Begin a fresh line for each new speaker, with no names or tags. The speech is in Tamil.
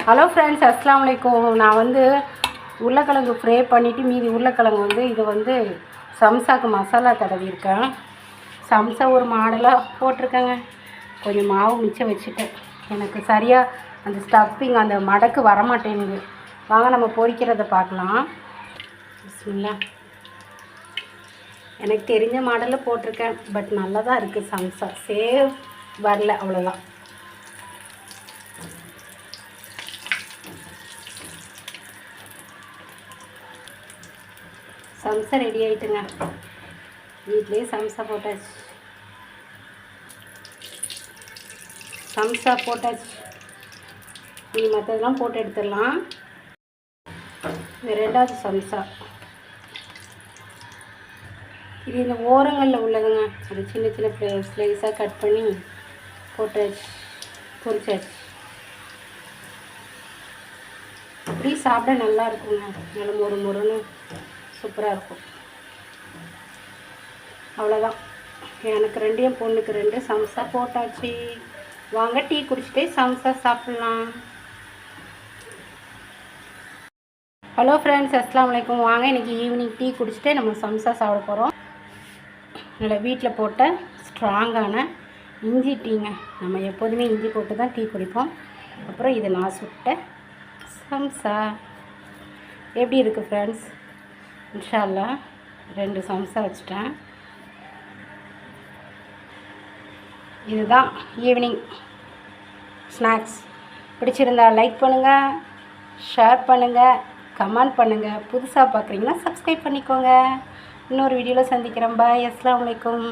ஹலோ ஃப்ரெண்ட்ஸ், அஸ்ஸலாமு அலைக்கும். நான் வந்து உருளைக்கிழங்கு ஃப்ரை பண்ணிவிட்டு மீதி உருளைக்கிழங்கு வந்து இது வந்து சம்சாவுக்கு மசாலா தடவிருக்கேன். சம்சா ஒரு மாடலாக போட்டிருக்கேங்க. கொஞ்சம் மாவு மிச்சம் வச்சுட்டேன். எனக்கு சரியாக அந்த ஸ்டஃப்பிங் அந்த மடக்கு வரமாட்டேங்குது. வாங்க நம்ம பொரிக்கிறத பார்க்கலாம். பிஸ்மில்லா. எனக்கு தெரிஞ்ச மாடலில் போட்டிருக்கேன். பட் நல்லா தான் இருக்குது. சம்சா சேவ் வரல, அவ்வளோதான். சம்சா ரெடி ஆகிட்டுங்க. வீட்லேயே சம்சா போட்டாச்சு. இது மற்றதெல்லாம் போட்டு எடுத்துடலாம். இது ரெண்டாவது சம்சா. இது இந்த ஓரங்களில் உள்ளதுங்க. அது சின்ன சின்ன ஸ்லைஸாக கட் பண்ணி போட்டாச்சு, பொரிச்சாச்சு. அப்படி சாப்பிட நல்லா இருக்குங்க. நல்ல மொறுன்னு சூப்பராக இருக்கும். அவ்வளோதான். எனக்கு 2, என் பொண்ணுக்கு 2 சம்சா போட்டாச்சு. வாங்க டீ குடிச்சிட்டு சம்சா சாப்பிட்லாம். ஹலோ ஃப்ரெண்ட்ஸ், அஸ்ஸலாமு அலைக்கும். வாங்க இன்றைக்கி ஈவினிங் டீ குடிச்சிட்டு நம்ம சம்சா சாப்பிட போகிறோம். நல்லா வீட்டில் போட்ட ஸ்ட்ராங்கான இஞ்சி டீங்க. நம்ம எப்போதுமே இஞ்சி போட்டு தான் டீ குடிப்போம். அப்புறம் இது நான் சுட்ட சம்சா. எப்படி இருக்குது ஃப்ரெண்ட்ஸ்? இன்ஷா அல்லாஹ் 2 சம்சா வச்சுட்டேன். இதுதான் ஈவினிங் ஸ்நாக்ஸ். பிடிச்சிருந்தா லைக் பண்ணுங்கள், ஷேர் பண்ணுங்கள், கமெண்ட் பண்ணுங்கள். புதுசாக பார்க்குறீங்கன்னா சப்ஸ்கிரைப் பண்ணிக்கோங்க. இன்னொரு வீடியோவில் சந்திக்கிறேன். பாய். அஸ்ஸலாமு அலைக்கும்.